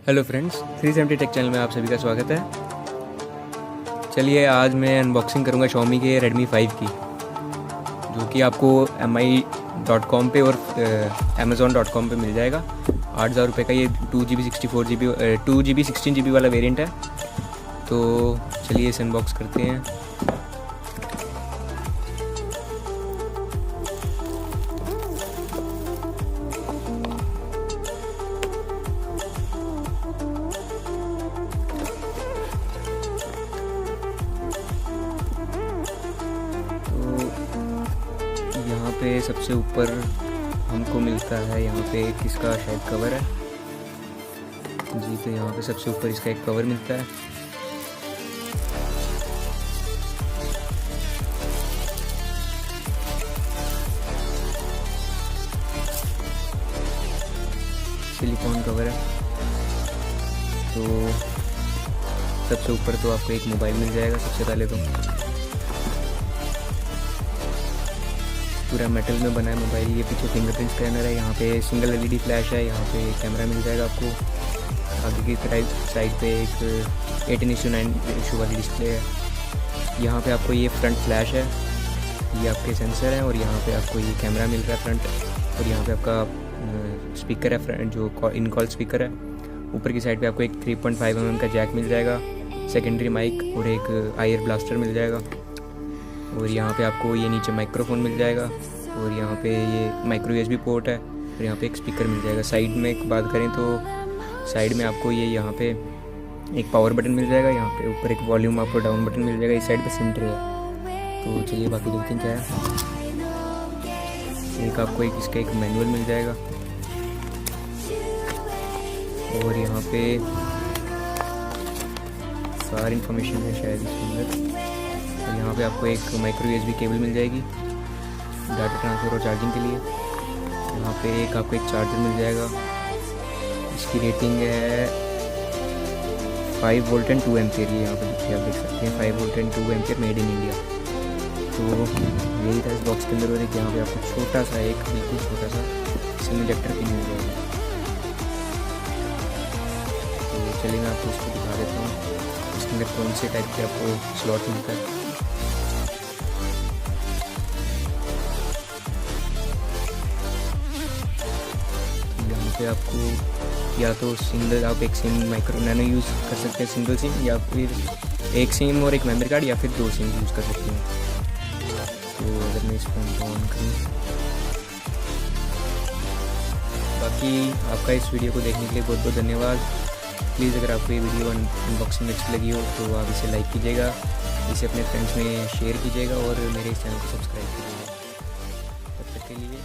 Hello friends, 370 take channel में आप सभी का स्वागत है। चलिए आज मैं अनबॉक्सिंग करूंगा Xiaomi के Redmi 5 की, जो कि आपको mi.com पे और amazon.com पे मिल जाएगा। 8,000 रुपये का ये 2GB 64GB 2GB 16GB वाला वेरिएंट है। तो चलिए इसे अनबॉक्स करते हैं। यहाँ पे सबसे ऊपर हमको मिलता है, यहाँ पे किसका शायद कवर है जी। तो यहाँ पे सबसे ऊपर इसका एक कवर मिलता है। सिलिकॉन कवर है। तो सबसे ऊपर तो आपको एक मोबाइल मिल जाएगा। सबसे पहले तो पूरा मेटल में बना है मोबाइल। ये पीछे फिंगरप्रिंट स्कैनर है। यहाँ पे सिंगल एलईडी फ्लैश है। यहाँ पे कैमरा मिल जाएगा आपको। आगे की साइड पे एक 18:9 वाली डिस्प्ले है। यहाँ पे आपको ये फ्रंट फ्लैश है, ये आपके सेंसर हैं, और यहाँ पे आपको ये कैमरा मिल रहा है फ्रंट। और यहाँ पे आपका स्पीकर है फ्रंट, जो इन कॉल स्पीकर है। ऊपर की साइड पे आपको एक 3.5mm का जैक मिल जाएगा, सेकेंडरी माइक और एक आयर ब्लास्टर मिल जाएगा। और यहाँ पे आपको ये नीचे माइक्रोफोन मिल जाएगा, और यहाँ पे ये माइक्रो यूएसबी पोर्ट है, और यहाँ पे एक स्पीकर मिल जाएगा। साइड में एक बात करें तो साइड में आपको ये यहाँ पे एक पावर बटन मिल जाएगा। यहाँ पे ऊपर एक वॉल्यूम आपको डाउन बटन मिल जाएगा। इस साइड पे सिम ट्रे है। तो चलिए बाकी देखते हैं क्या है। एक आपको इसका एक मैनुअल मिल जाएगा, और यहाँ पे सारी इन्फॉर्मेशन है शायद इसके अंदर। और यहाँ पे आपको एक माइक्रो यूएसबी केबल मिल जाएगी डाटा ट्रांसफ़र और चार्जिंग के लिए। यहाँ पे एक आपको एक चार्जर मिल जाएगा। इसकी रेटिंग है 5 वोल्ट एंड 2 एम्पियर। ये यहाँ पे देखिए, आप देख सकते हैं 5 volt and 2 ampere made in India. तो यही था इस बॉक्स के अंदर। और एक यहाँ पे आपको छोटा सा एक बिल्कुल छोटा सा सिम इजेक्टर पिन मिल जाएगा। तो चलिए मैं आपको इसको दिखा देता हूँ इसके अंदर कौन से टाइप के आपको स्लॉट मिलता है। पे आपको या तो सिंगल आप एक सिम माइक्रो नैनो यूज़ कर सकते हैं, सिंगल सिम, या फिर एक सिम और एक मेमोरी कार्ड, या फिर 2 सिम यूज़ कर सकते हैं। तो अगर मैं इस फोन को ऑन करूँ, बाकी आपका इस वीडियो को देखने के लिए बहुत बहुत धन्यवाद। प्लीज़ अगर आपको ये वीडियो अनबॉक्सिंग अच्छी लगी हो तो आप इसे लाइक कीजिएगा, इसे अपने फ्रेंड्स में शेयर कीजिएगा, और मेरे इस चैनल को सब्सक्राइब कीजिएगा। तब तक के लिए